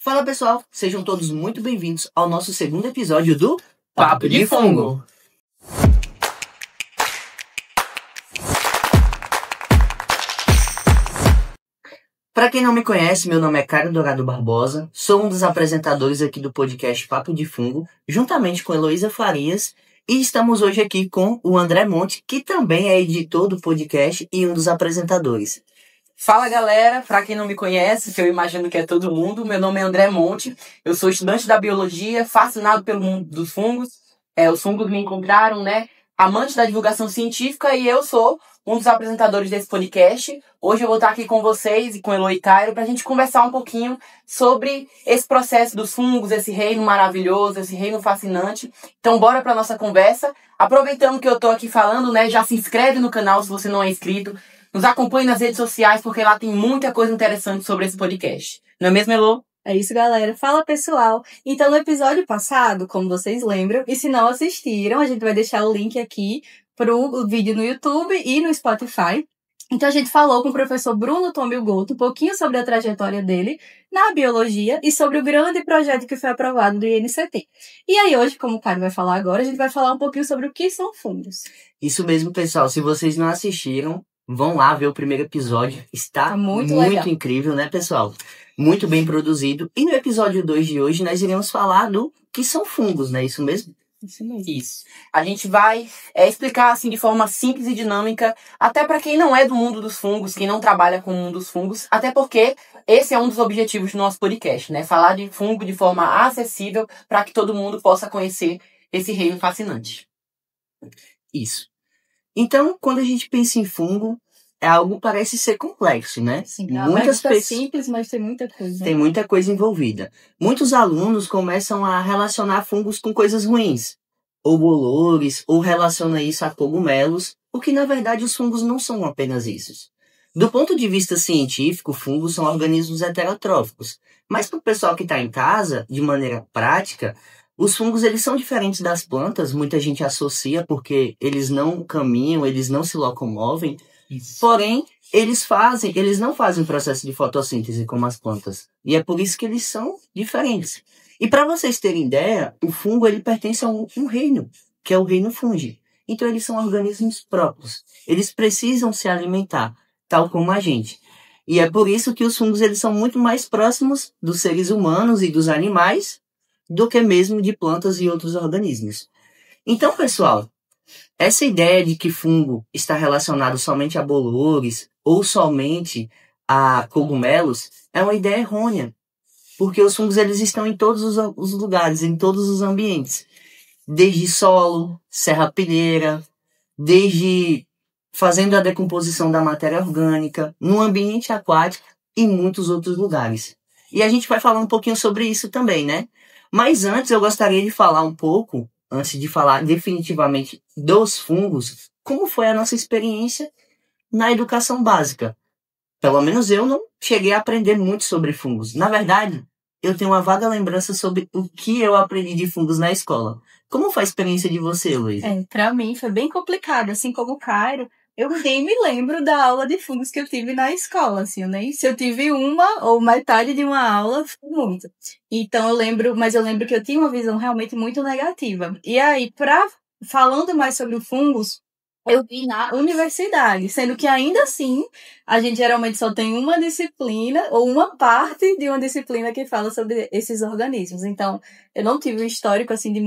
Fala pessoal, sejam todos muito bem-vindos ao nosso segundo episódio do Papo de Fungo. Para quem não me conhece, meu nome é Caio Dourado Barbosa, sou um dos apresentadores aqui do podcast Papo de Fungo, juntamente com Heloísa Farias, e estamos hoje aqui com o André Monte, que também é editor do podcast e um dos apresentadores. Fala galera, pra quem não me conhece, que eu imagino que é todo mundo, meu nome é André Monte, eu sou estudante da biologia, fascinado pelo mundo dos fungos, os fungos me encontraram, amante da divulgação científica, e eu sou um dos apresentadores desse podcast. Hoje eu vou estar aqui com vocês e com Elo e Cairo pra gente conversar um pouquinho sobre esse processo dos fungos, esse reino maravilhoso, esse reino fascinante. Então bora pra nossa conversa. Aproveitando que eu tô aqui falando, já se inscreve no canal se você não é inscrito. Nos acompanhe nas redes sociais, porque lá tem muita coisa interessante sobre esse podcast. Não é mesmo, Elo? É isso, galera. Fala, pessoal. Então, no episódio passado, como vocês lembram, e se não assistiram, a gente vai deixar o link aqui pro vídeo no YouTube e no Spotify. Então, a gente falou com o professor Bruno Tomilgoto um pouquinho sobre a trajetória dele na biologia e sobre o grande projeto que foi aprovado do INCT. E aí, hoje, como o Caio vai falar agora, a gente vai falar um pouquinho sobre o que são fungos. Isso mesmo, pessoal. Se vocês não assistiram, vão lá ver o primeiro episódio. Está muito incrível, né, pessoal? Muito bem produzido. E no episódio 2 de hoje, nós iremos falar do que são fungos, não é isso mesmo? Isso. A gente vai explicar assim de forma simples e dinâmica, até para quem não é do mundo dos fungos, quem não trabalha com o mundo dos fungos, até porque esse é um dos objetivos do nosso podcast, Falar de fungo de forma acessível para que todo mundo possa conhecer esse reino fascinante. Isso. Então, quando a gente pensa em fungo, é algo que parece ser complexo, né? Sim, muitas pessoas simples, mas tem muita coisa. Tem muita coisa envolvida. Muitos alunos começam a relacionar fungos com coisas ruins, ou bolores, ou relaciona isso a cogumelos, o que na verdade os fungos não são apenas isso. Do ponto de vista científico, fungos são organismos heterotróficos. Mas para o pessoal que está em casa, de maneira prática, os fungos eles são diferentes das plantas, muita gente associa porque eles não caminham, eles não se locomovem. Isso. Porém, eles não fazem o processo de fotossíntese como as plantas. E é por isso que eles são diferentes. E para vocês terem ideia, o fungo ele pertence a um reino, que é o reino fungi. Então eles são organismos próprios. Eles precisam se alimentar, tal como a gente. E é por isso que os fungos eles são muito mais próximos dos seres humanos e dos animais do que mesmo de plantas e outros organismos. Então, pessoal, essa ideia de que fungo está relacionado somente a bolores ou somente a cogumelos é uma ideia errônea, porque os fungos eles estão em todos os lugares, em todos os ambientes, desde solo, serrapilheira, desde fazendo a decomposição da matéria orgânica, no ambiente aquático e muitos outros lugares. E a gente vai falar um pouquinho sobre isso também, Mas antes eu gostaria de falar um pouco, antes de falar definitivamente dos fungos, como foi a nossa experiência na educação básica. Pelo menos eu não cheguei a aprender muito sobre fungos. Na verdade, eu tenho uma vaga lembrança sobre o que eu aprendi de fungos na escola. Como foi a experiência de você, Luísa? Pra mim foi bem complicado, assim como o Cairo. Eu nem me lembro da aula de fungos que eu tive na escola, assim, nem se eu tive uma ou metade de uma aula, foi muito. Então eu lembro que eu tinha uma visão realmente muito negativa. E aí, falando mais sobre os fungos, eu vi na universidade, sendo que ainda assim, a gente geralmente só tem uma disciplina, ou uma parte de uma disciplina que fala sobre esses organismos. Então, eu não tive um histórico, assim, de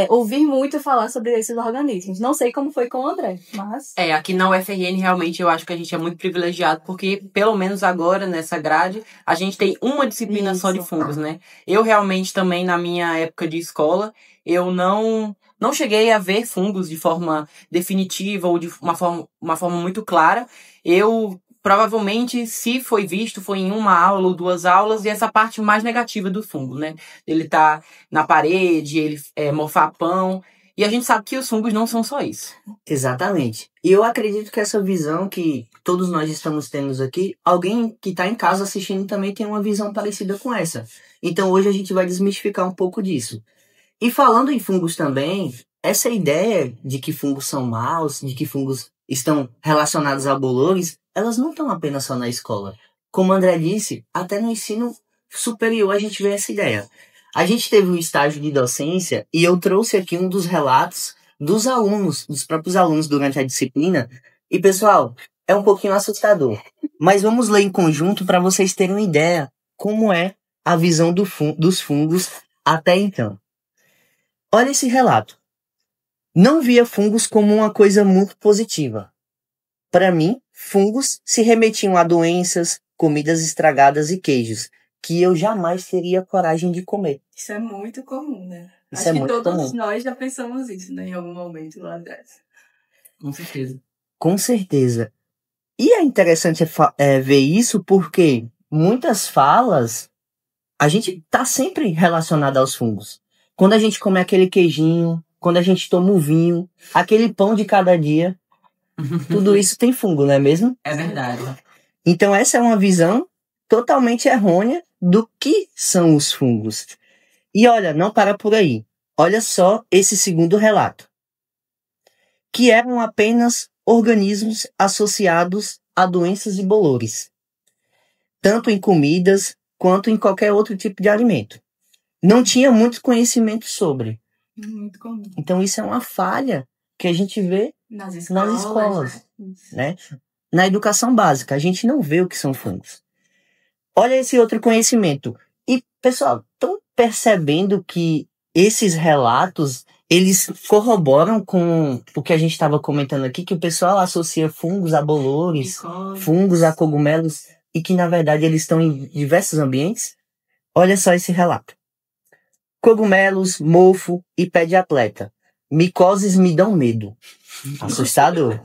ouvir muito falar sobre esses organismos. Não sei como foi com o André, mas... Aqui na UFRN, realmente, eu acho que a gente é muito privilegiado, porque, pelo menos agora, nessa grade, a gente tem uma disciplina só de fungos, Eu, realmente, também, na minha época de escola, eu não cheguei a ver fungos de forma definitiva ou de uma forma muito clara. Eu, provavelmente, se foi visto, foi em uma aula ou duas aulas, e essa parte mais negativa do fungo, Ele tá na parede, ele mofar pão, e a gente sabe que os fungos não são só isso. Exatamente. E eu acredito que essa visão que todos nós estamos tendo aqui, alguém que está em casa assistindo também tem uma visão parecida com essa. Então hoje a gente vai desmistificar um pouco disso. E falando em fungos também, essa ideia de que fungos são maus, de que fungos estão relacionados a bolores, elas não estão apenas só na escola. Como o André disse, até no ensino superior a gente vê essa ideia. A gente teve um estágio de docência e eu trouxe aqui um dos relatos dos alunos, dos próprios alunos durante a disciplina. E, pessoal, é um pouquinho assustador. Mas vamos ler em conjunto para vocês terem uma ideia como é a visão dos fungos até então. Olha esse relato. Não via fungos como uma coisa muito positiva. Para mim, fungos se remetiam a doenças, comidas estragadas e queijos, que eu jamais teria coragem de comer. Isso é muito comum, né? Isso Acho é que muito todos comum. nós já pensamos isso, né? Em algum momento lá atrás. Com certeza. Com certeza. E é interessante ver isso porque muitas falas a gente tá sempre relacionado aos fungos. Quando a gente come aquele queijinho, quando a gente toma o vinho, aquele pão de cada dia, tudo isso tem fungo, não é mesmo? É verdade. Então essa é uma visão totalmente errônea do que são os fungos. E olha, não para por aí. Olha só esse segundo relato. Que eram apenas organismos associados a doenças e bolores, tanto em comidas quanto em qualquer outro tipo de alimento. Não tinha muito conhecimento sobre. Muito comum. Então isso é uma falha que a gente vê Nas nas escolas, né? né? Na educação básica, a gente não vê o que são fungos. Olha esse outro conhecimento. E, pessoal, estão percebendo que esses relatos, eles corroboram com o que a gente estava comentando aqui, que o pessoal associa fungos a bolores, fungos a cogumelos, e que, na verdade, eles estão em diversos ambientes? Olha só esse relato. Cogumelos, mofo e pé de atleta. Micoses me dão medo. Assustador.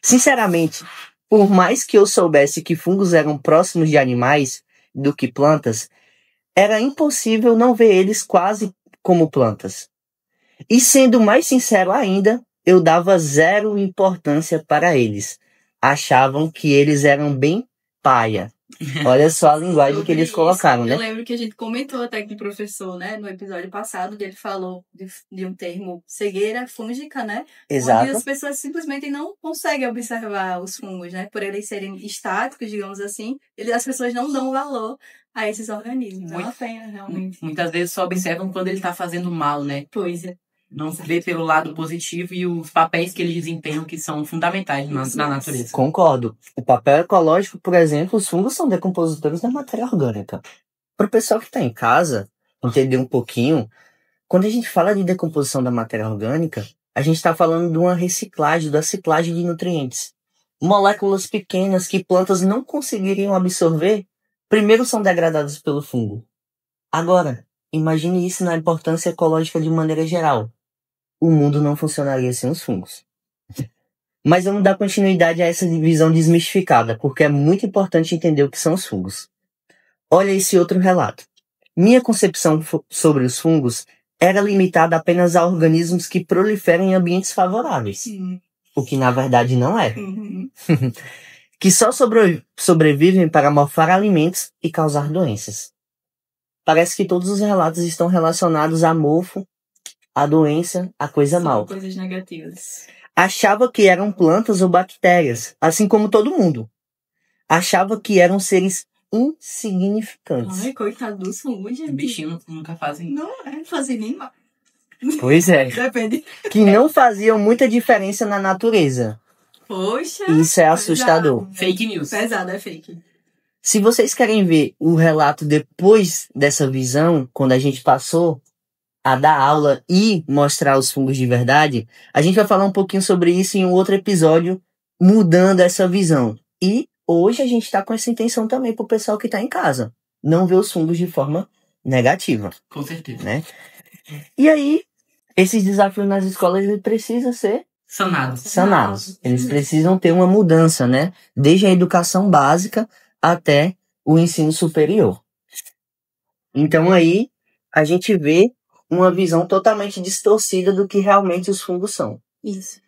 Sinceramente, por mais que eu soubesse que fungos eram próximos de animais do que plantas, era impossível não ver eles quase como plantas. E sendo mais sincero ainda, eu dava zero importância para eles. Achavam que eles eram bem paia. Olha só a linguagem que eles colocaram, né? Eu lembro que a gente comentou até com o professor, né, no episódio passado, onde ele falou de um termo cegueira fúngica, né? Exato. Onde as pessoas simplesmente não conseguem observar os fungos, né? Por eles serem estáticos, digamos assim, as pessoas não dão valor a esses organismos. É uma pena, realmente. Muitas vezes só observam quando ele tá fazendo mal, né? Pois é. Não se vê pelo lado positivo e os papéis que eles desempenham que são fundamentais na natureza. Concordo. O papel ecológico, por exemplo, os fungos são decompositores da matéria orgânica. Para o pessoal que está em casa entender um pouquinho, quando a gente fala de decomposição da matéria orgânica, a gente está falando de uma reciclagem, da ciclagem de nutrientes. Moléculas pequenas que plantas não conseguiriam absorver, primeiro são degradadas pelo fungo. Agora, imagine isso na importância ecológica de maneira geral. O mundo não funcionaria sem os fungos. Mas vamos dar continuidade a essa visão desmistificada, porque é muito importante entender o que são os fungos. Olha esse outro relato. Minha concepção sobre os fungos era limitada apenas a organismos que proliferam em ambientes favoráveis. O que na verdade não é. Que só sobrevivem para morfar alimentos e causar doenças. Parece que todos os relatos estão relacionados a mofo, a doença, a coisa mal. Coisas negativas. Achava que eram plantas ou bactérias, assim como todo mundo. Achava que eram seres insignificantes. Ai, coitado do fungo, gente. Bichinhos nunca fazem. Não é fazer nem mal. Pois é. Depende. Que não faziam muita diferença na natureza. Poxa. Isso é assustador. Pesado. Fake news. Pesado, é fake. Se vocês querem ver o relato depois dessa visão, quando a gente passou a dar aula e mostrar os fungos de verdade, a gente vai falar um pouquinho sobre isso em um outro episódio, mudando essa visão. E hoje a gente está com essa intenção também para o pessoal que está em casa, não ver os fungos de forma negativa. Com certeza. Né? E aí, esses desafios nas escolas eles precisam ser sanados. Eles precisam ter uma mudança, né? Desde a educação básica até o ensino superior. Então aí a gente vê uma visão totalmente distorcida do que realmente os fungos são. Isso.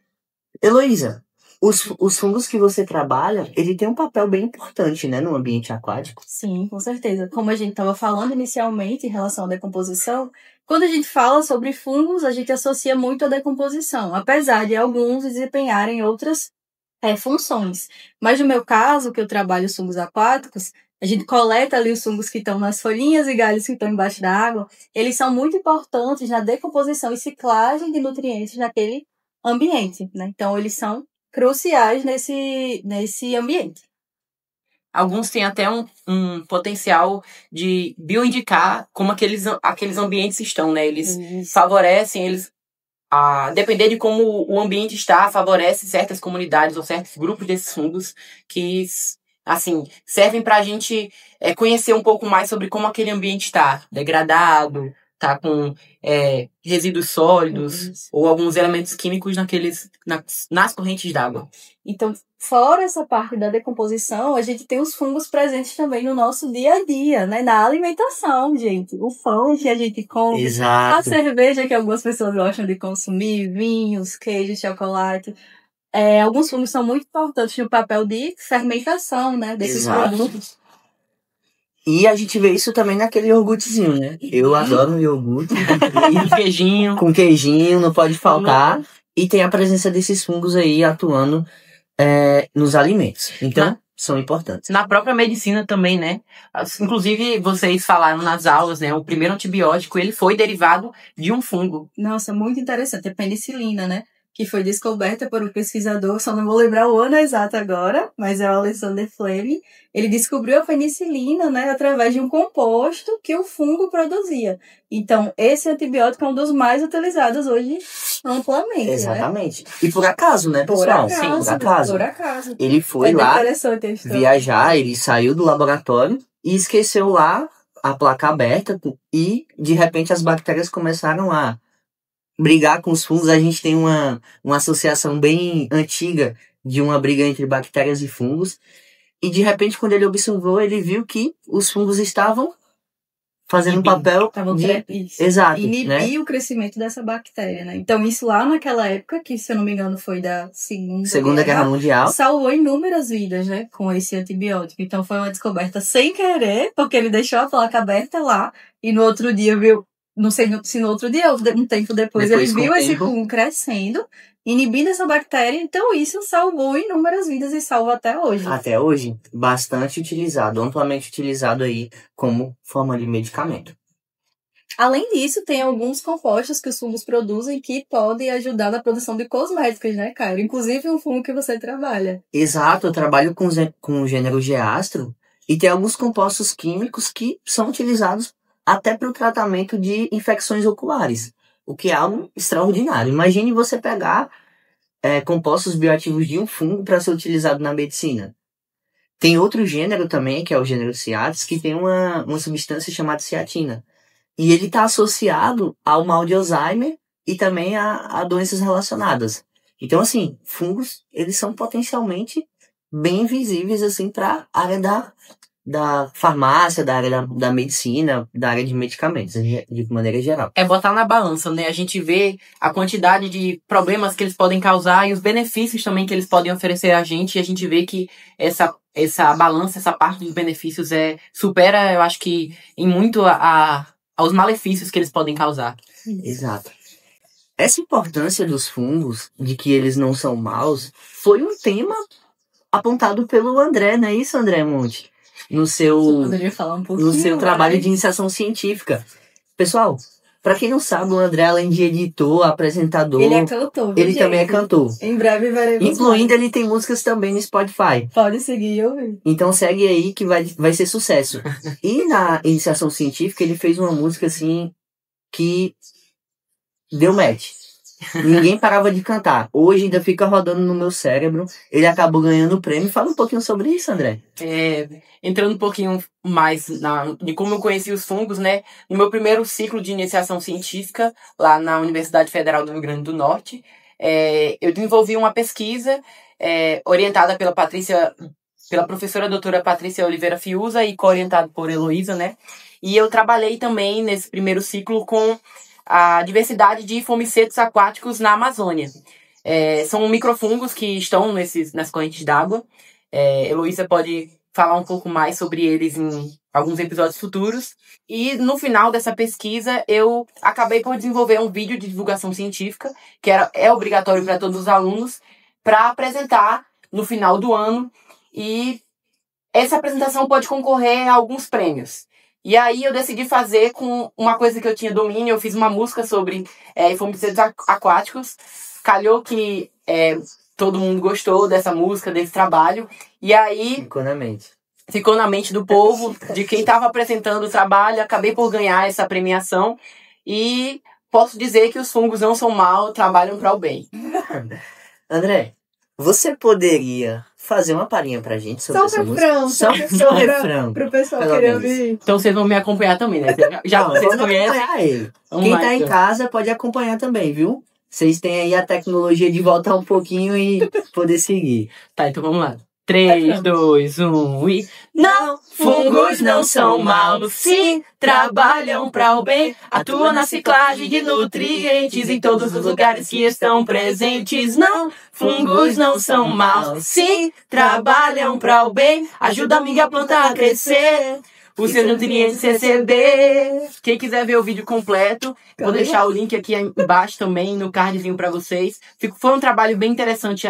Heloísa, os fungos que você trabalha, ele tem um papel bem importante, né, no ambiente aquático. Sim, com certeza. Como a gente estava falando inicialmente em relação à decomposição, quando a gente fala sobre fungos, a gente associa muito à decomposição, apesar de alguns desempenharem outras funções. Mas no meu caso, que eu trabalho os fungos aquáticos, a gente coleta ali os fungos que estão nas folhinhas e galhos que estão embaixo da água, eles são muito importantes na decomposição e ciclagem de nutrientes naquele ambiente, né? Então, eles são cruciais nesse ambiente. Alguns têm até um potencial de bioindicar como aqueles ambientes estão, né? Eles favorecem, a depender de como o ambiente está, favorece certas comunidades ou certos grupos desses fungos que, assim, servem para a gente conhecer um pouco mais sobre como aquele ambiente está degradado, tá com resíduos sólidos ou alguns elementos químicos nas correntes d'água. Então, fora essa parte da decomposição, a gente tem os fungos presentes também no nosso dia a dia, né? Na alimentação, gente. O pão que a gente come, Exato. a cerveja que algumas pessoas gostam de consumir, vinhos, queijos, chocolate. Alguns fungos são muito importantes no papel de fermentação, né? Desses produtos. E a gente vê isso também naquele iogurtezinho, né? Eu adoro iogurte. E queijinho. Com queijinho, não pode faltar. E tem a presença desses fungos aí atuando nos alimentos. Então, são importantes. Na própria medicina também, né? Inclusive, vocês falaram nas aulas, né? O primeiro antibiótico, ele foi derivado de um fungo. Nossa, muito interessante. A penicilina, né? Que foi descoberta por um pesquisador, só não vou lembrar o ano exato agora, mas é o Alexander Fleming. Ele descobriu a penicilina, né, através de um composto que o fungo produzia. Então, esse antibiótico é um dos mais utilizados hoje amplamente. Exatamente. Né? E por acaso, né, pessoal? Sim, por acaso. Por acaso. Ele foi lá viajar, ele saiu do laboratório e esqueceu lá a placa aberta e, de repente, as bactérias começaram a brigar com os fungos. A gente tem uma associação bem antiga de uma briga entre bactérias e fungos. E de repente, quando ele observou, ele viu que os fungos estavam fazendo um papel exato, inibir o crescimento dessa bactéria, né? Então, isso lá naquela época, que se eu não me engano foi da Segunda Guerra Mundial, salvou inúmeras vidas, né? Com esse antibiótico. Então, foi uma descoberta sem querer, porque ele deixou a placa aberta lá e no outro dia viu. Não sei se no outro dia ou um tempo depois ele viu esse fungo crescendo, inibindo essa bactéria. Então, isso salvou inúmeras vidas e salva até hoje. Até hoje, bastante utilizado, amplamente utilizado aí como forma de medicamento. Além disso, tem alguns compostos que os fungos produzem que podem ajudar na produção de cosméticos, né, Caio? Inclusive um fungo que você trabalha. Exato, eu trabalho com o gênero Geastro e tem alguns compostos químicos que são utilizados até para o tratamento de infecções oculares, o que é algo extraordinário. Imagine você pegar compostos bioativos de um fungo para ser utilizado na medicina. Tem outro gênero também, que é o gênero Ciatis, que tem uma substância chamada ciatina. E ele está associado ao mal de Alzheimer e também a doenças relacionadas. Então, assim, fungos, eles são potencialmente bem visíveis assim, para a área da farmácia, da área da medicina, da área de medicamentos, de maneira geral. É botar na balança, né? A gente vê a quantidade de problemas que eles podem causar e os benefícios também que eles podem oferecer a gente, e a gente vê que essa balança, essa parte dos benefícios supera, eu acho que, em muito aos malefícios que eles podem causar. Exato. Essa importância dos fungos, de que eles não são maus, foi um tema apontado pelo André, não é isso, André Monte? No seu trabalho de iniciação científica. Pessoal, pra quem não sabe, o André, além de editor, apresentador... Ele é cantor. Ele também é cantor. Em breve veremos. Incluindo, ele tem músicas também no Spotify. Pode seguir e ouvir. Então segue aí que vai ser sucesso. E na iniciação científica, ele fez uma música assim que deu match. Ninguém parava de cantar. Hoje ainda fica rodando no meu cérebro. Ele acabou ganhando o prêmio. Fala um pouquinho sobre isso, André. Entrando um pouquinho mais de como eu conheci os fungos, né? No meu primeiro ciclo de iniciação científica, lá na Universidade Federal do Rio Grande do Norte, eu desenvolvi uma pesquisa orientada pela professora doutora Patrícia Oliveira Fiuza e co-orientado por Heloísa, né? E eu trabalhei também nesse primeiro ciclo com a diversidade de fomicetos aquáticos na Amazônia. São microfungos que estão nas correntes d'água. Heloísa pode falar um pouco mais sobre eles em alguns episódios futuros. E no final dessa pesquisa, eu acabei por desenvolver um vídeo de divulgação científica, que é obrigatório para todos os alunos, para apresentar no final do ano e essa apresentação pode concorrer a alguns prêmios. E aí eu decidi fazer com uma coisa que eu tinha domínio. Eu fiz uma música sobre infoprodutos aquáticos. Calhou que todo mundo gostou dessa música, desse trabalho. E aí ficou na mente do povo, de quem estava apresentando o trabalho. Acabei por ganhar essa premiação. E posso dizer que os fungos não são mal, trabalham para o bem. André, você poderia fazer uma palhinha pra gente sobre essa música? Só o refrão. Pro pessoal querer ouvir. Então vocês vão me acompanhar também, né? Vocês conhecem? Ele. Quem tá em casa pode acompanhar também, viu? Vocês têm aí a tecnologia de voltar um pouquinho e poder seguir. Tá, então vamos lá. 3, 2, 1 e... Não, fungos não são maus, sim, trabalham para o bem, atuam na ciclagem de nutrientes em todos os lugares que estão presentes. Não, fungos não são maus, sim, trabalham para o bem, ajuda a minha planta a crescer, os seus nutrientes receber. Quem quiser ver o vídeo completo, vou deixar o link aqui embaixo também, no cardzinho para vocês. Foi um trabalho bem interessante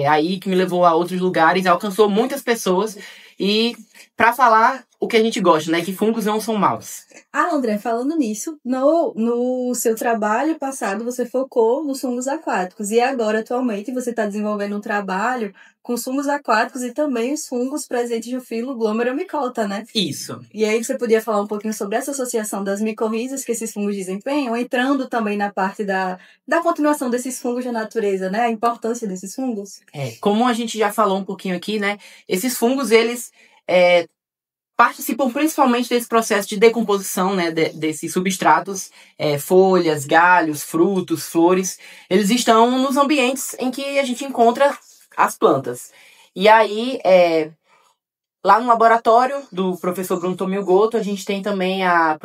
aí, que me levou a outros lugares, alcançou muitas pessoas. E para falar o que a gente gosta, né? Que fungos não são maus. André, falando nisso, no seu trabalho passado você focou nos fungos aquáticos. E agora, atualmente, você está desenvolvendo um trabalho com os fungos aquáticos e também os fungos presentes no filo Glomeromicota, né? Isso. E aí você podia falar um pouquinho sobre essa associação das micorrizas que esses fungos desempenham, entrando também na parte da continuação desses fungos da natureza, né? A importância desses fungos. Como a gente já falou um pouquinho aqui, né? Esses fungos, eles participam principalmente desse processo de decomposição, né, desses substratos, folhas, galhos, frutos, flores. Eles estão nos ambientes em que a gente encontra as plantas. E aí, lá no laboratório do professor Bruno Tomil Goto, a gente tem também a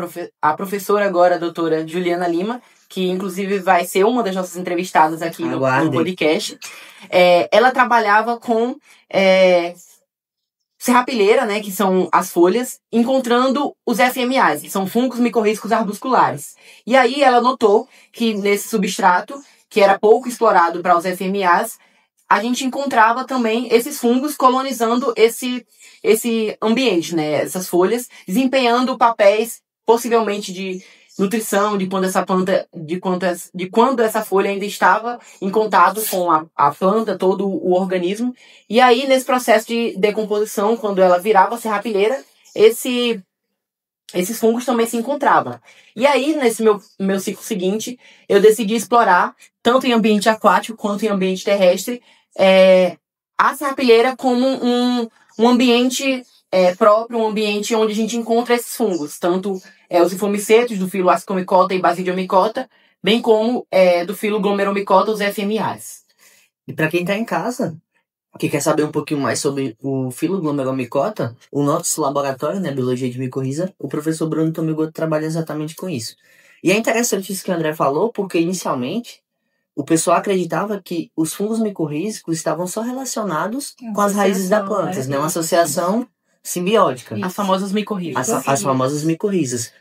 professora agora, a doutora Juliana Lima, que inclusive vai ser uma das nossas entrevistadas aqui no podcast. Ela trabalhava com serrapilheira, né, que são as folhas, encontrando os FMAs, que são fungos micorrízicos arbusculares. E aí ela notou que nesse substrato, que era pouco explorado para os FMAs, a gente encontrava também esses fungos colonizando esse ambiente, né, essas folhas, desempenhando papéis possivelmente de nutrição, de quando essa planta, de quando essa folha ainda estava em contato com a planta, todo o organismo. E aí, nesse processo de decomposição, quando ela virava serrapilheira, esses fungos também se encontravam. E aí, nesse meu ciclo seguinte, eu decidi explorar, tanto em ambiente aquático quanto em ambiente terrestre, a serrapilheira como um ambiente próprio, um ambiente onde a gente encontra esses fungos, tanto os infomicetos do filo Ascomicota e Basidiomicota, bem como do filo Glomeromicota, os FMAs. E para quem está em casa, que quer saber um pouquinho mais sobre o filo Glomeromicota, o nosso laboratório, né, Biologia de Micorriza, o professor Bruno Tomil Goto trabalha exatamente com isso. E é interessante isso que o André falou, porque inicialmente o pessoal acreditava que os fungos micorrízicos estavam só relacionados com as raízes das plantas, né? Uma associação simbiótica. As famosas micorrizas. As famosas micorrizas.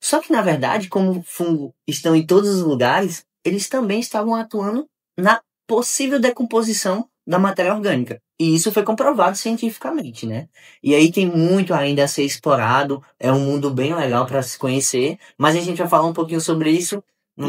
Só que, na verdade, como o fungo estão em todos os lugares, eles também estavam atuando na possível decomposição da matéria orgânica. E isso foi comprovado cientificamente, né? E aí tem muito ainda a ser explorado, é um mundo bem legal para se conhecer, mas a gente vai falar um pouquinho sobre isso no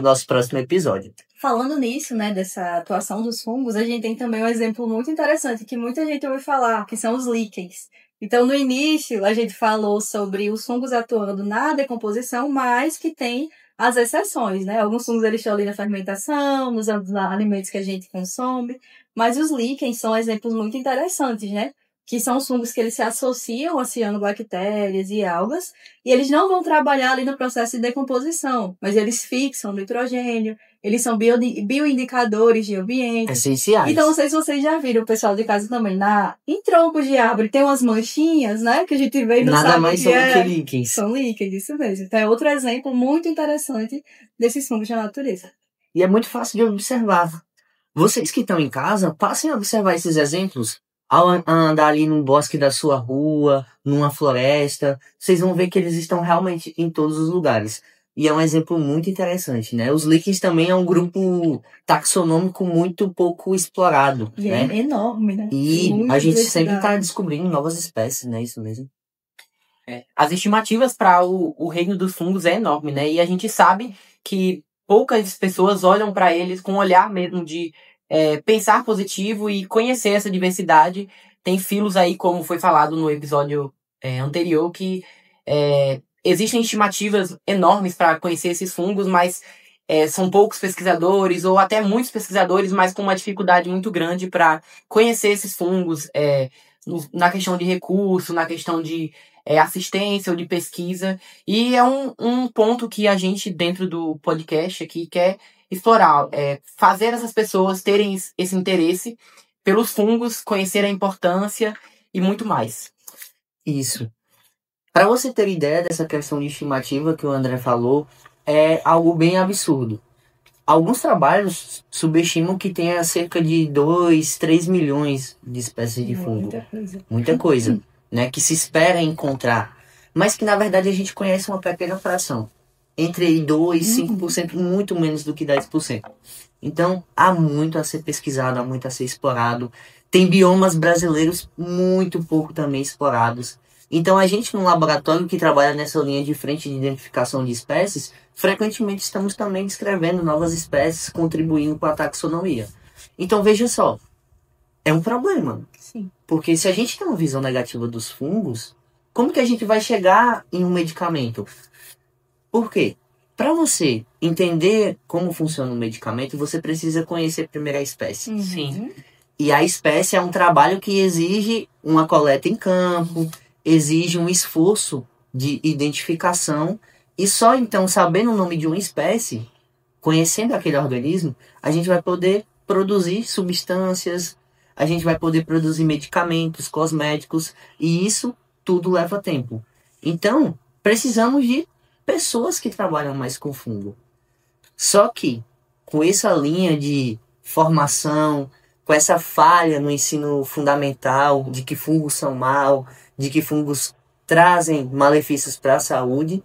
nosso próximo episódio. Falando nisso, né, dessa atuação dos fungos, a gente tem também um exemplo muito interessante que muita gente ouve falar, que são os líquens. Então, no início, a gente falou sobre os fungos atuando na decomposição, mas que tem as exceções, né? Alguns fungos eles estão ali na fermentação, nos alimentos que a gente consome, mas os líquens são exemplos muito interessantes, né? Que são os fungos que eles se associam a cianobactérias e algas, e eles não vão trabalhar ali no processo de decomposição, mas eles fixam nitrogênio, eles são bioindicadores de ambiente. Essenciais. Então, não sei se vocês já viram, o pessoal de casa também, em troncos de árvore tem umas manchinhas, né, que a gente vê e não Nada sabe mais que são do que líquens. São líquens, isso mesmo. Então, é outro exemplo muito interessante desses fungos da natureza. E é muito fácil de observar. Vocês que estão em casa, passem a observar esses exemplos. Ao andar ali num bosque da sua rua, numa floresta, vocês vão ver que eles estão realmente em todos os lugares. e é um exemplo muito interessante, né? Os líquens também é um grupo taxonômico muito pouco explorado, E né? é enorme, né? E Muita a gente sempre diversidade. está descobrindo novas espécies, né? Isso mesmo. As estimativas para o reino dos fungos é enorme, né? E a gente sabe que poucas pessoas olham para eles com um olhar mesmo de pensar positivo e conhecer essa diversidade. Tem filos aí, como foi falado no episódio anterior, que existem estimativas enormes para conhecer esses fungos, mas são poucos pesquisadores, ou até muitos pesquisadores, mas com uma dificuldade muito grande para conhecer esses fungos na questão de recurso, na questão de assistência ou de pesquisa. E é um ponto que a gente, dentro do podcast aqui, quer explorar. Fazer essas pessoas terem esse interesse pelos fungos, conhecer a importância e muito mais. Isso. Para você ter ideia dessa questão de estimativa que o André falou, é algo bem absurdo. Alguns trabalhos subestimam que tenha cerca de 2, 3 milhões de espécies de fungo. Muita coisa. Muita coisa, né? Que se espera encontrar. Mas que, na verdade, a gente conhece uma pequena fração. Entre 2 e 5%, muito menos do que 10%. Então, há muito a ser pesquisado, há muito a ser explorado. Tem biomas brasileiros muito pouco também explorados. Então, a gente, no laboratório que trabalha nessa linha de frente de identificação de espécies, frequentemente estamos também descrevendo novas espécies, contribuindo com a taxonomia. Então, veja só, é um problema. Sim. Porque se a gente tem uma visão negativa dos fungos, como que a gente vai chegar em um medicamento? Por quê? Para você entender como funciona um medicamento, você precisa conhecer primeiro a espécie. Sim. E a espécie é um trabalho que exige uma coleta em campo, exige um esforço de identificação, e só então, sabendo o nome de uma espécie, conhecendo aquele organismo, a gente vai poder produzir substâncias, a gente vai poder produzir medicamentos, cosméticos, e isso tudo leva tempo. Então, precisamos de pessoas que trabalham mais com fungo. Só que, com essa linha de formação, com essa falha no ensino fundamental, de que fungos são mal, de que fungos trazem malefícios para a saúde,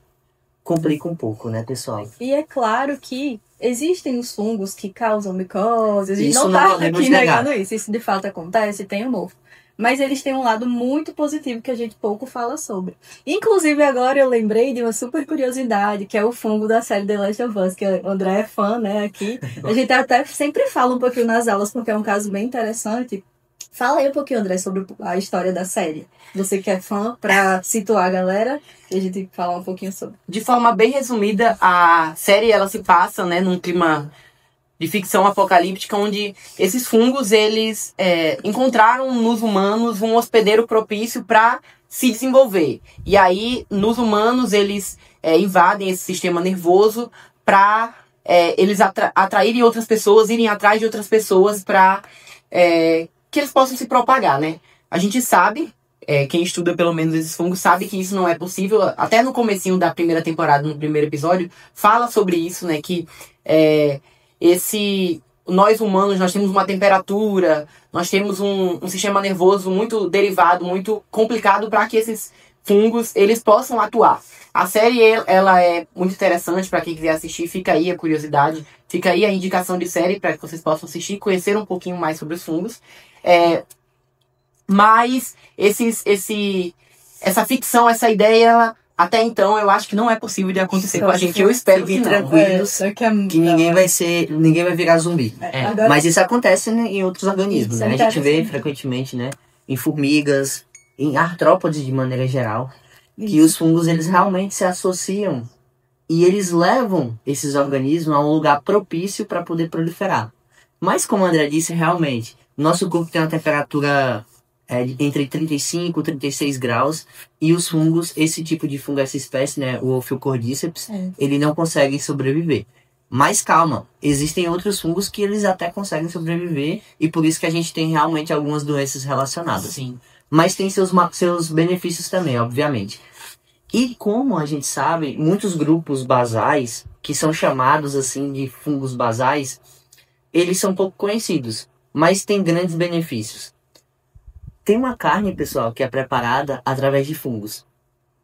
complica um pouco, né, pessoal? E é claro que existem os fungos que causam micose, a gente Isso não não tá podemos aqui negar. negando isso, isso de fato acontece, tem o mofo. Mas eles têm um lado muito positivo que a gente pouco fala sobre. Inclusive, agora eu lembrei de uma super curiosidade, que é o fungo da série The Last of Us, que o André é fã, né, aqui. A gente até sempre fala um pouquinho nas aulas, porque é um caso bem interessante. Fala aí um pouquinho, André, sobre a história da série. Você que é fã, pra situar a galera, e a gente falar um pouquinho sobre. De forma bem resumida, a série ela se passa, né, num clima de ficção apocalíptica, onde esses fungos eles encontraram nos humanos um hospedeiro propício para se desenvolver. E aí, nos humanos, eles invadem esse sistema nervoso para eles atraírem outras pessoas, irem atrás de outras pessoas para que eles possam se propagar, né? A gente sabe, quem estuda pelo menos esses fungos sabe que isso não é possível. Até no comecinho da primeira temporada, no primeiro episódio, fala sobre isso, né? Que nós humanos, nós temos uma temperatura, nós temos um sistema nervoso muito derivado, muito complicado para que esses fungos eles possam atuar. A série ela é muito interessante para quem quiser assistir, fica aí a curiosidade, fica aí a indicação de série para que vocês possam assistir, conhecer um pouquinho mais sobre os fungos. Mas essa ficção, essa ideia, até então, eu acho que não é possível de acontecer com a gente. Eu espero que não. Tranquilos, que ninguém vai virar zumbi. Agora, Mas isso acontece, né, em outros organismos, Isso né? é A gente vê interessante. frequentemente, né, em formigas, em artrópodes de maneira geral, que Isso. os fungos eles realmente se associam e eles levam esses organismos a um lugar propício para poder proliferar. Mas como o André disse, realmente, nosso corpo tem uma temperatura entre 35 e 36 graus, e os fungos, esse tipo de fungo, essa espécie, né, o Ophiocordyceps, ele não consegue sobreviver. Mas calma, existem outros fungos que eles até conseguem sobreviver, e por isso que a gente tem realmente algumas doenças relacionadas. Sim. Mas tem seus benefícios também, obviamente. E como a gente sabe, muitos grupos basais, que são chamados assim de fungos basais, eles são pouco conhecidos, mas têm grandes benefícios. Tem uma carne, pessoal, que é preparada através de fungos.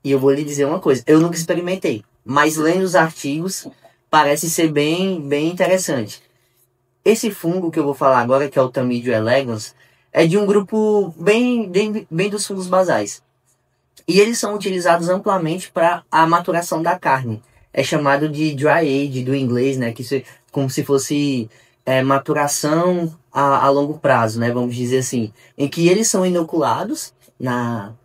E eu vou lhe dizer uma coisa, eu nunca experimentei, mas lendo os artigos parece ser bem interessante. Esse fungo que eu vou falar agora, que é o Tamidio elegans, é de um grupo bem dos fungos basais. E eles são utilizados amplamente para a maturação da carne. É chamado de dry age do inglês, né? Como se fosse maturação a longo prazo, né? Vamos dizer assim. Em que eles são inoculados na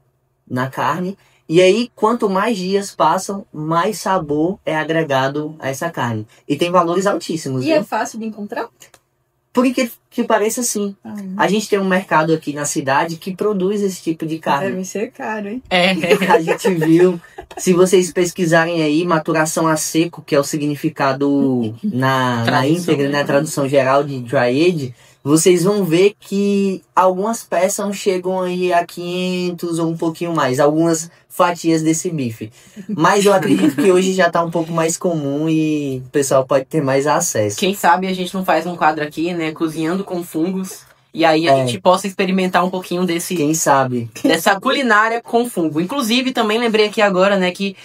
carne. E aí, quanto mais dias passam, mais sabor é agregado a essa carne. E tem valores altíssimos. E é fácil de encontrar? Por que pareça, sim. A gente tem um mercado aqui na cidade que produz esse tipo de carne. Deve ser caro, hein? A gente viu, se vocês pesquisarem aí, maturação a seco, que é o significado na íntegra, na tradução geral de dry age, vocês vão ver que algumas peças chegam aí a 500 ou um pouquinho mais, algumas fatias desse bife. Mas eu acredito que hoje já tá um pouco mais comum e o pessoal pode ter mais acesso. Quem sabe a gente não faz um quadro aqui, né, cozinhando com fungos, e aí a gente possa experimentar um pouquinho Quem sabe? Dessa culinária com fungo. Inclusive, também lembrei aqui agora, né, que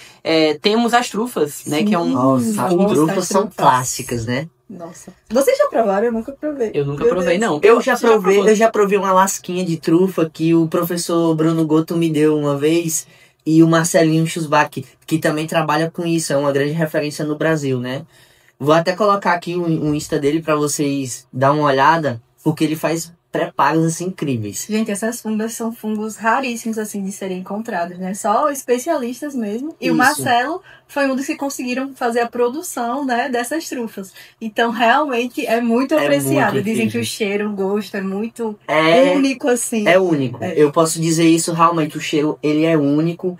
temos as trufas, né, que é um... Nossa, as trufas são clássicas, né? Nossa. Vocês já provaram? Eu nunca provei. Eu nunca provei, não. Eu já provei uma lasquinha de trufa que o professor Bruno Gotto me deu uma vez, e o Marcelinho Schusbach, que também trabalha com isso, é uma grande referência no Brasil, né? Vou até colocar aqui um Insta dele para vocês dar uma olhada, porque ele faz preparos assim incríveis. Gente, essas fungas são fungos raríssimos assim de serem encontrados, né? Só especialistas mesmo. E o Marcelo foi um dos que conseguiram fazer a produção, né, dessas trufas. Então, realmente é muito apreciado. Dizem que o cheiro, o gosto é muito único assim. É único. Eu posso dizer isso, realmente o cheiro, ele é único.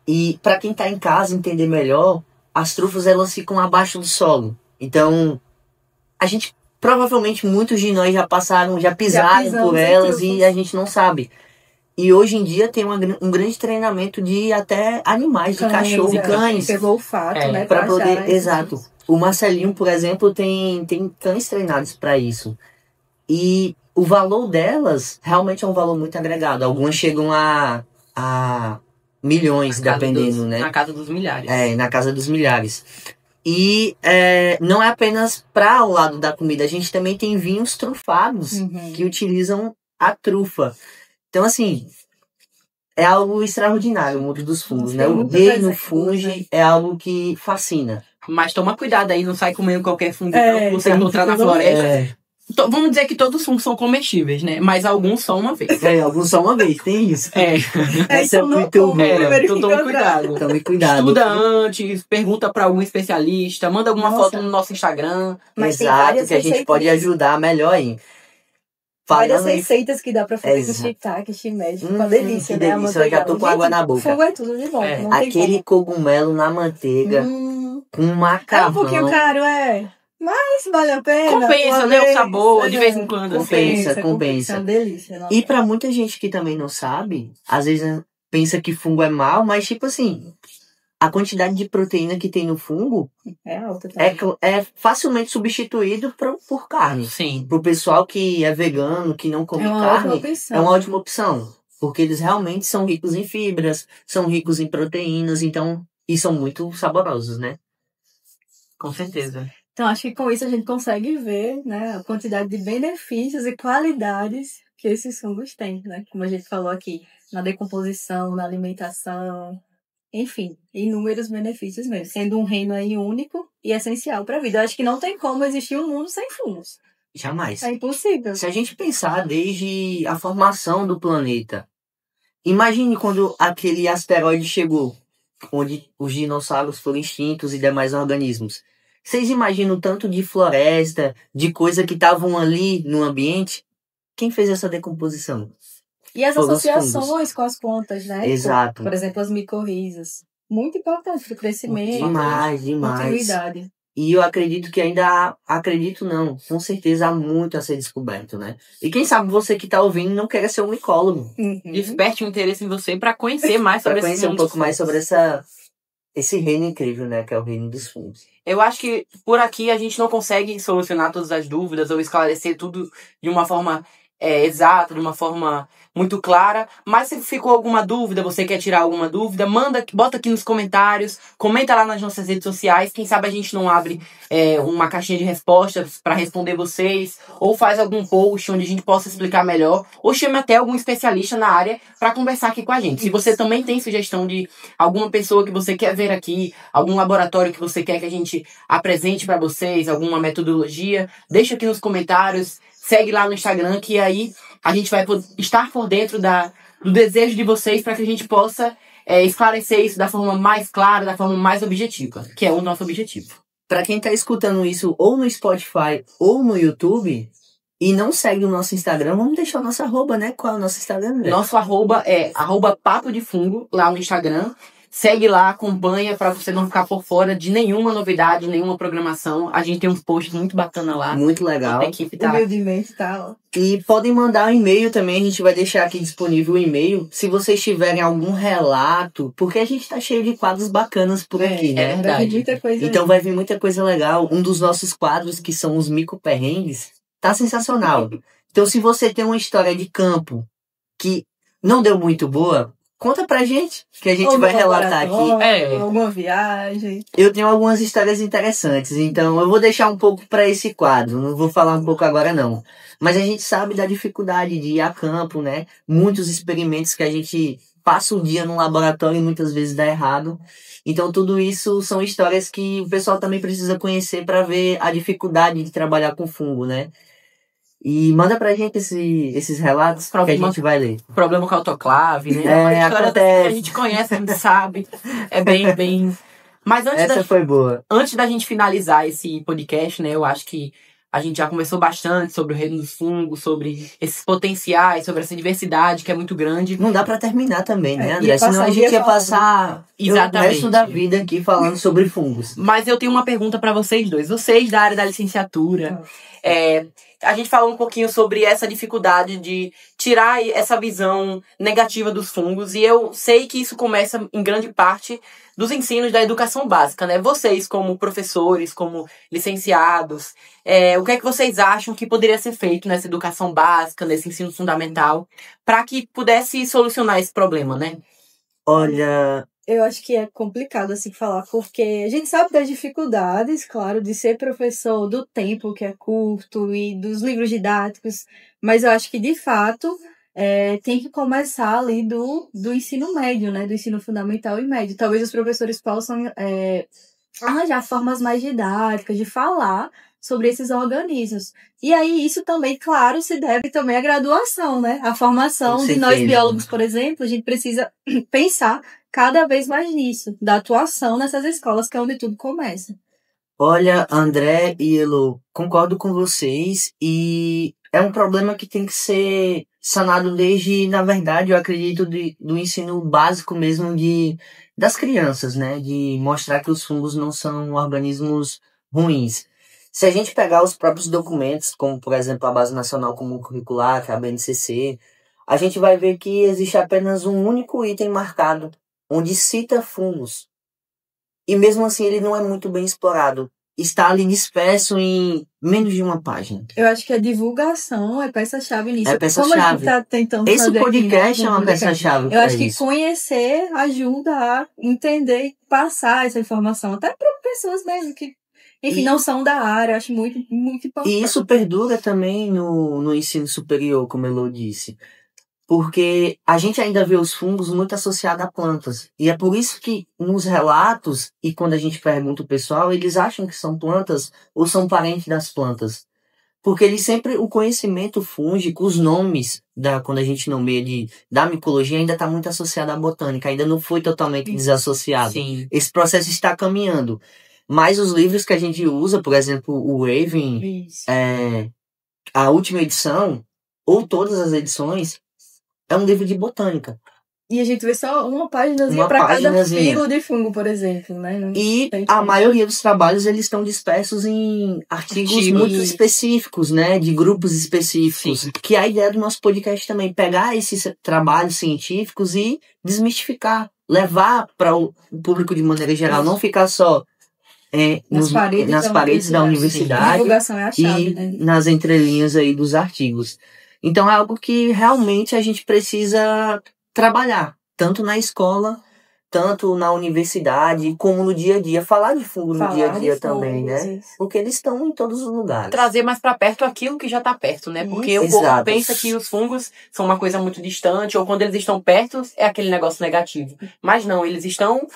E para quem tá em casa entender melhor, as trufas elas ficam abaixo do solo. Então, provavelmente muitos de nós já pisaram por elas e a gente não sabe. E hoje em dia tem um grande treinamento de até animais, de cachorro, cães. Pegou o olfato, né? Para poder, exato. O Marcelinho, por exemplo, tem cães treinados para isso. E o valor delas realmente é um valor muito agregado. Algumas chegam a milhões, dependendo, né? Na casa dos milhares. Na casa dos milhares. E não é apenas para o lado da comida, a gente também tem vinhos trufados que utilizam a trufa. Então, assim, é algo extraordinário o mundo dos fungos, né? O reino fungi é algo que fascina. Mas toma cuidado aí, não sai comendo qualquer fungo que você encontrar na floresta. Vamos dizer que todos os fungos são comestíveis, né? Mas alguns são uma vez. Alguns são uma vez, tem isso. Essa é muito boa. Então tome cuidado. Tome cuidado. Estuda antes, pergunta pra algum especialista, manda alguma foto no nosso Instagram. Mas exato, que a gente pode ajudar melhor aí. Várias receitas que dá pra fazer com shiitake, shimeji. Uma delícia, né? Delícia, eu já tô com água na boca. Fogo é tudo de bom. Aquele cogumelo na manteiga, com macarrão. É um pouquinho caro, mas vale a pena. Compensa, né? O sabor, de vez em quando. Compensa. É uma delícia. E pra muita gente que também não sabe, às vezes pensa que fungo é mal, mas tipo assim, a quantidade de proteína que tem no fungo é alta também. É facilmente substituído por carne. Sim. Pro pessoal que é vegano, que não come carne, é uma ótima opção. Porque eles realmente são ricos em fibras, são ricos em proteínas, e são muito saborosos, né? Com certeza. Então, acho que com isso a gente consegue ver, né, a quantidade de benefícios e qualidades que esses fungos têm, né? Como a gente falou aqui, na decomposição, na alimentação, enfim, inúmeros benefícios mesmo. Sendo um reino aí único e essencial para a vida. Eu acho que não tem como existir um mundo sem fungos. Jamais. É impossível. Se a gente pensar desde a formação do planeta, imagine quando aquele asteroide chegou, onde os dinossauros foram extintos e demais organismos. Vocês imaginam o tanto de floresta, de coisa que estavam ali no ambiente? Quem fez essa decomposição? E as associações com as plantas, né? Exato. Por exemplo, as micorrizas. Muito importante para o crescimento. Demais. Continuidade. E eu acredito que com certeza há muito a ser descoberto, né? E quem sabe você que tá ouvindo não quer ser um micólogo. Desperte um interesse em você para conhecer mais sobre esse mundo. Para conhecer um pouco mais sobre esse reino incrível, né? Que é o reino dos fungos. Eu acho que por aqui a gente não consegue solucionar todas as dúvidas ou esclarecer tudo de uma forma exata, de uma forma muito clara, mas se ficou alguma dúvida, você quer tirar alguma dúvida, bota aqui nos comentários, comenta lá nas nossas redes sociais, quem sabe a gente não abre uma caixinha de respostas para responder vocês, ou faz algum post onde a gente possa explicar melhor, ou chame até algum especialista na área para conversar aqui com a gente. Se você também tem sugestão de alguma pessoa que você quer ver aqui, algum laboratório que você quer que a gente apresente para vocês, alguma metodologia, deixa aqui nos comentários, segue lá no Instagram, que aí a gente vai estar por dentro do desejo de vocês para que a gente possa esclarecer isso da forma mais clara, da forma mais objetiva, que é o nosso objetivo. Para quem tá escutando isso ou no Spotify ou no YouTube e não segue o nosso Instagram, vamos deixar o nosso arroba, né? Qual é o nosso Instagram, velho? Nosso arroba é @papo de fungo lá no Instagram. Segue lá, acompanha para você não ficar por fora de nenhuma novidade, nenhuma programação. A gente tem uns posts muito bacana lá. Muito legal. A equipe tá... Humildemente tá, ó. E podem mandar um e-mail também, a gente vai deixar aqui disponível o e-mail. Se vocês tiverem algum relato, porque a gente tá cheio de quadros bacanas por aqui, né? verdade. Vai vir muita coisa Então aí. vai vir muita coisa legal. Um dos nossos quadros, que são os mico-perrengues, tá sensacional. Então se você tem uma história de campo que não deu muito boa, conta pra gente, que a gente Ou vai no relatar aqui. laboratório, alguma viagem. Eu tenho algumas histórias interessantes, então eu vou deixar um pouco para esse quadro, não vou falar um pouco agora não. Mas a gente sabe da dificuldade de ir a campo, né? Muitos experimentos que a gente passa o dia no laboratório e muitas vezes dá errado. Então tudo isso são histórias que o pessoal também precisa conhecer para ver a dificuldade de trabalhar com fungo, né? E manda pra gente esses relatos que a gente vai ler. Problema com a autoclave, né? É uma história acontece. que a gente conhece, a gente sabe. É bem... Mas Foi boa. Antes da gente finalizar esse podcast, né? Eu acho que a gente já conversou bastante sobre o reino dos fungos, sobre esses potenciais, sobre essa diversidade que é muito grande. Não dá pra terminar também, né, É, André? Senão a gente ia passar o resto da vida aqui falando sobre fungos. Mas eu tenho uma pergunta pra vocês dois. Vocês da área da licenciatura, a gente falou um pouquinho sobre essa dificuldade de tirar essa visão negativa dos fungos. E eu sei que isso começa em grande parte dos ensinos da educação básica, né? Vocês, como professores, como licenciados, o que é que vocês acham que poderia ser feito nessa educação básica, nesse ensino fundamental, para que pudesse solucionar esse problema, né? Olha, Eu acho que é complicado assim falar, porque a gente sabe das dificuldades, claro, de ser professor, do tempo que é curto e dos livros didáticos, mas eu acho que, de fato, tem que começar ali do ensino médio, né? Do ensino fundamental e médio. Talvez os professores possam arranjar formas mais didáticas de falar sobre esses organismos. E aí isso também, claro, se deve também à graduação, né? A formação de nós biólogos, por exemplo, a gente precisa pensar cada vez mais nisso, da atuação nessas escolas, que é onde tudo começa. Olha, André e Elo, concordo com vocês e é um problema que tem que ser sanado desde, na verdade, eu acredito, do ensino básico mesmo das crianças, né? De mostrar que os fungos não são organismos ruins. Se a gente pegar os próprios documentos, como, por exemplo, a Base Nacional Comum Curricular, que é a BNCC, a gente vai ver que existe apenas um único item marcado, onde cita fungos. E mesmo assim ele não é muito bem explorado. Está ali disperso em menos de uma página. Eu acho que a divulgação é peça-chave nisso. É peça-chave. Como a gente tá tentando Esse fazer podcast aqui, né, é uma peça-chave. Eu acho que conhecer ajuda a entender e passar essa informação. Até para pessoas mesmo que, enfim, não são da área. Eu acho muito, muito importante. E isso perdura também no ensino superior, como a Elo disse. Porque a gente ainda vê os fungos muito associados a plantas. E é por isso que nos relatos, e quando a gente pergunta o pessoal, eles acham que são plantas ou são parentes das plantas. Porque eles sempre, o conhecimento fúngico, os nomes, quando a gente nomeia da micologia, ainda está muito associado à botânica, ainda não foi totalmente desassociado. Sim. Esse processo está caminhando. Mas os livros que a gente usa, por exemplo, o Raven, a última edição, ou todas as edições, é um livro de botânica. E a gente vê só uma páginazinha para cada filo de fungo, por exemplo, né? E a maioria dos trabalhos, eles estão dispersos em artigos muito específicos, né? De grupos específicos. Sim. Que é a ideia do nosso podcast também, pegar esses trabalhos científicos e desmistificar, levar para o público de maneira geral, não ficar só nas paredes da universidade a divulgação é a chave, e né? nas entrelinhas aí dos artigos. Então é algo que realmente a gente precisa trabalhar, tanto na escola, tanto na universidade, como no dia a dia. Falar de fungo no dia a dia também, né? Porque eles estão em todos os lugares. Trazer mais pra perto aquilo que já tá perto, né? Porque o povo pensa que os fungos são uma coisa muito distante, ou quando eles estão perto, é aquele negócio negativo. Mas não, eles estão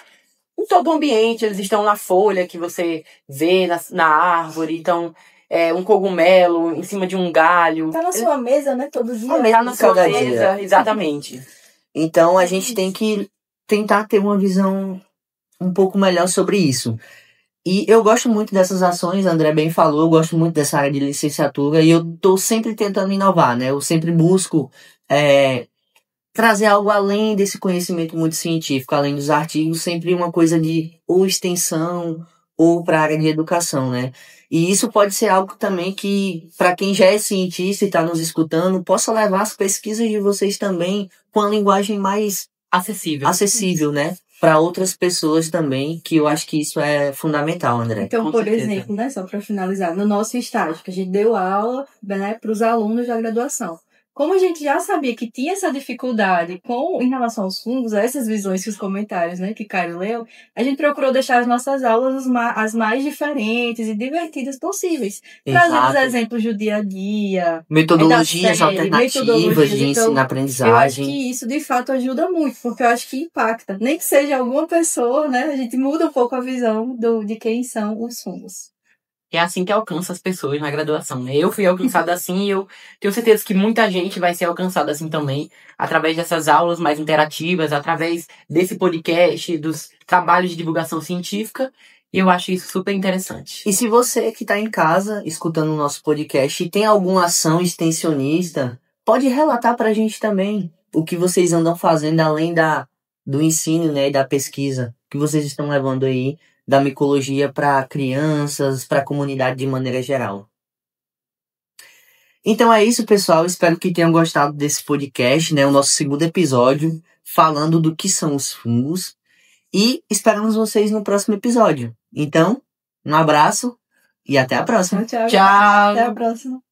em todo o ambiente, eles estão na folha que você vê, na árvore, então... um cogumelo em cima de um galho. Tá na sua mesa, né? Todo dia. Tá na sua mesa, exatamente. Então a gente tem que tentar ter uma visão um pouco melhor sobre isso. E eu gosto muito dessas ações, a André bem falou, eu gosto muito dessa área de licenciatura e eu tô sempre tentando inovar, né? Eu sempre busco trazer algo além desse conhecimento muito científico, além dos artigos, sempre uma coisa de ou extensão ou para a área de educação, né? E isso pode ser algo também que, para quem já é cientista e está nos escutando, possa levar as pesquisas de vocês também com a linguagem mais acessível, né? Para outras pessoas também, que eu acho que isso é fundamental, André. Então, por exemplo, né, só para finalizar, no nosso estágio, que a gente deu aula, né, para os alunos da graduação. Como a gente já sabia que tinha essa dificuldade em relação aos fungos, essas visões que os comentários, né, que Caio leu, a gente procurou deixar as nossas aulas as mais diferentes e divertidas possíveis. Trazendo os exemplos do dia a dia. Metodologias alternativas de ensino-aprendizagem. Eu acho que isso, de fato, ajuda muito, porque eu acho que impacta. Nem que seja alguma pessoa, né, a gente muda um pouco a visão de quem são os fungos. É assim que alcança as pessoas na graduação, né? Eu fui alcançada assim e eu tenho certeza que muita gente vai ser alcançada assim também, através dessas aulas mais interativas, através desse podcast, dos trabalhos de divulgação científica, e eu acho isso super interessante. E se você que está em casa, escutando o nosso podcast, e tem alguma ação extensionista, pode relatar para a gente também o que vocês andam fazendo além do ensino, né, e da pesquisa que vocês estão levando aí da micologia para crianças, para a comunidade de maneira geral. Então é isso, pessoal. Espero que tenham gostado desse podcast, né? O nosso segundo episódio, falando do que são os fungos. E esperamos vocês no próximo episódio. Então, um abraço e até a próxima. Tchau. Tchau. Até a próxima.